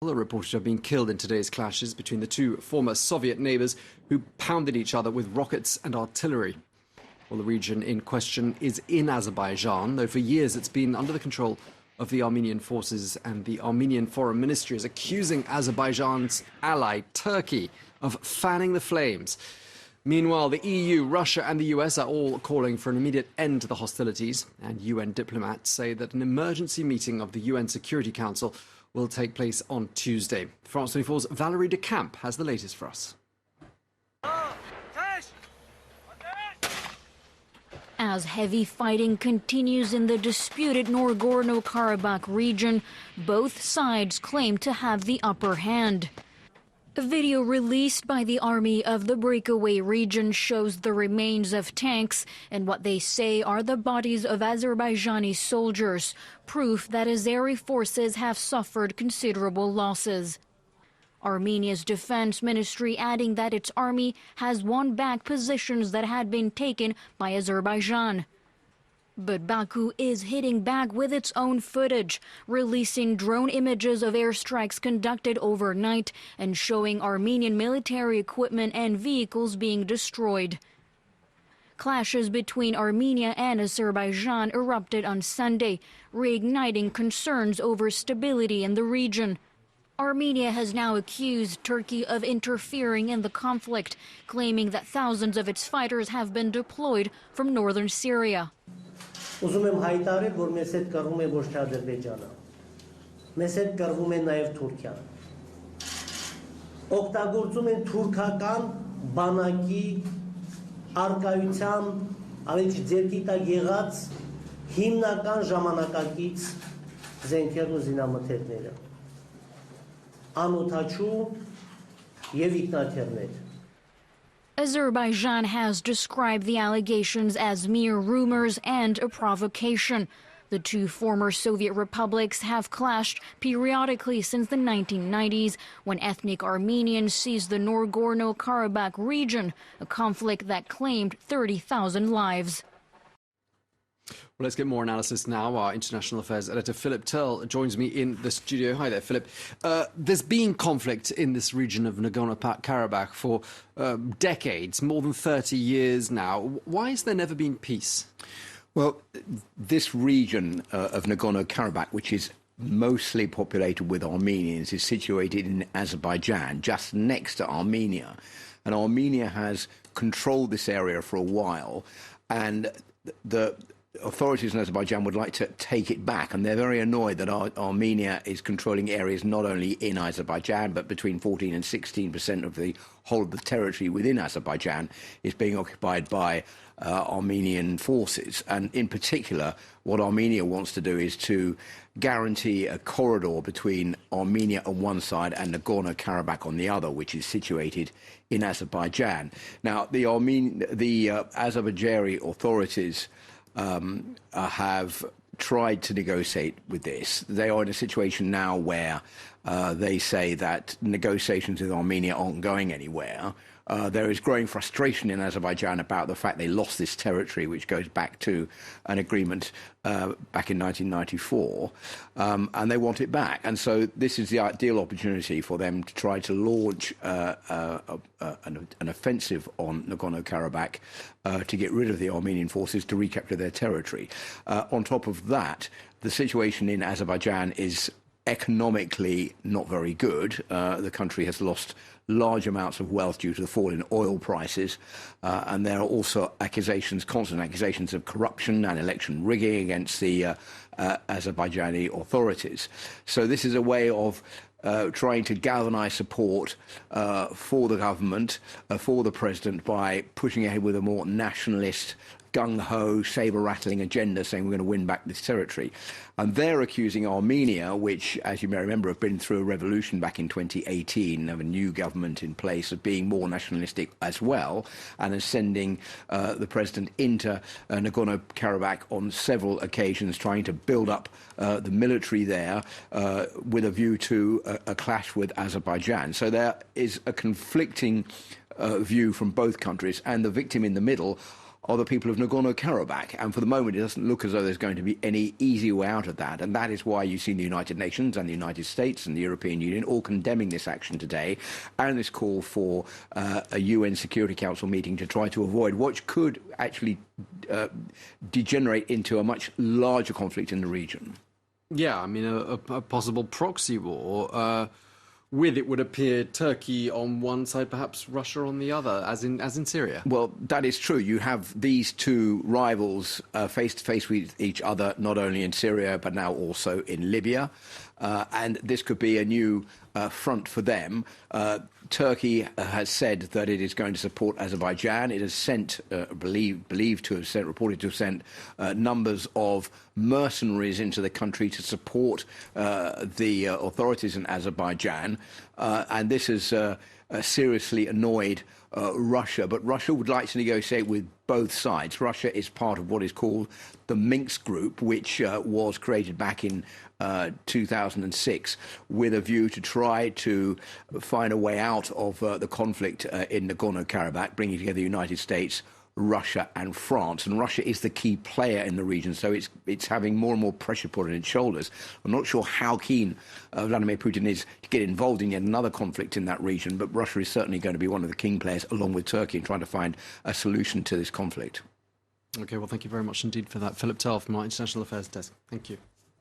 Are reported to have been killed in today's clashes between the two former Soviet neighbours who pounded each other with rockets and artillery. Well, the region in question is in Azerbaijan, though for years it's been under the control of the Armenian forces, and the Armenian Foreign Ministry is accusing Azerbaijan's ally, Turkey, of fanning the flames. Meanwhile, the EU, Russia and the US are all calling for an immediate end to the hostilities, and UN diplomats say that an emergency meeting of the UN Security Council will take place on Tuesday. France 24's Valerie de Camp has the latest for us. As heavy fighting continues in the disputed Nagorno-Karabakh region, both sides claim to have the upper hand. A video released by the army of the breakaway region shows the remains of tanks and what they say are the bodies of Azerbaijani soldiers, proof that Azeri forces have suffered considerable losses. Armenia's defense ministry adding that its army has won back positions that had been taken by Azerbaijan. But Baku is hitting back with its own footage, releasing drone images of airstrikes conducted overnight and showing Armenian military equipment and vehicles being destroyed. Clashes between Armenia and Azerbaijan erupted on Sunday, reigniting concerns over stability in the region. Armenia has now accused Turkey of interfering in the conflict, claiming that thousands of its fighters have been deployed from northern Syria. Ուզում եմ հայտարարել, որ մեզ հետ կռվում է ոչ թե Ադրբեջանը, մեզ հետ կռվում է նաև Թուրքիան։ Օգտագործում են թուրքական բանակի արկայության, ավելի ձեռքի տակ եղած հիմնական ժամանակակից զենքերն ու զինամթերքները, անօթաչու եւ ինքնաթիռներ։ Azerbaijan has described the allegations as mere rumors and a provocation. The two former Soviet republics have clashed periodically since the 1990s, when ethnic Armenians seized the Nagorno-Karabakh region, a conflict that claimed 30,000 lives. Well, let's get more analysis now. Our international affairs editor Philip Turl joins me in the studio. Hi there, Philip. There's been conflict in this region of Nagorno-Karabakh for decades, more than 30 years now. Why has there never been peace? Well, this region of Nagorno-Karabakh, which is mostly populated with Armenians, is situated in Azerbaijan, just next to Armenia. And Armenia has controlled this area for a while, and the authorities in Azerbaijan would like to take it back, and they're very annoyed that Armenia is controlling areas not only in Azerbaijan, but between 14 and 16% of the whole of the territory within Azerbaijan is being occupied by Armenian forces. And in particular, what Armenia wants to do is to guarantee a corridor between Armenia on one side and Nagorno-Karabakh on the other, which is situated in Azerbaijan. Now, the Azerbaijani authorities have tried to negotiate with this. They are in a situation now where they say that negotiations with Armenia aren't going anywhere. There is growing frustration in Azerbaijan about the fact they lost this territory, which goes back to an agreement back in 1994, and they want it back. And so this is the ideal opportunity for them to try to launch an offensive on Nagorno-Karabakh to get rid of the Armenian forces, to recapture their territory. On top of that, the situation in Azerbaijan is economically not very good. The country has lost large amounts of wealth due to the fall in oil prices, and there are also constant accusations of corruption and election rigging against the Azerbaijani authorities. So this is a way of trying to galvanize support for the government, for the president, by pushing ahead with a more nationalist, gung-ho, saber-rattling agenda, saying we're going to win back this territory. And they're accusing Armenia, which, as you may remember, have been through a revolution back in 2018, of a new government in place, of being more nationalistic as well, and is sending the president into Nagorno-Karabakh on several occasions, trying to build up the military there with a view to a clash with Azerbaijan. So there is a conflicting view from both countries, and the victim in the middle are the people of Nagorno-Karabakh. And for the moment, it doesn't look as though there's going to be any easy way out of that. And that is why you've seen the United Nations and the United States and the European Union all condemning this action today, and this call for a UN Security Council meeting to try to avoid what could actually degenerate into a much larger conflict in the region. Yeah, I mean, a possible proxy war. With, it would appear, Turkey on one side, perhaps Russia on the other, as in Syria. Well, that is true. You have these two rivals face to face with each other, not only in Syria, but now also in Libya. And this could be a new front for them. Turkey has said that it is going to support Azerbaijan. It has sent, believed to have sent, reported to have sent numbers of mercenaries into the country to support the authorities in Azerbaijan. And this has seriously annoyed Russia. But Russia would like to negotiate with both sides. Russia is part of what is called the Minsk Group, which was created back in 2006 with a view to try to find a way out of the conflict in Nagorno-Karabakh, bringing together the United States, Russia and France. And Russia is the key player in the region, so it's having more and more pressure put on its shoulders. I'm not sure how keen Vladimir Putin is to get involved in yet another conflict in that region, but Russia is certainly going to be one of the key players, along with Turkey, in trying to find a solution to this conflict. OK, well, thank you very much indeed for that. Philip Tell from our International Affairs Desk. Thank you.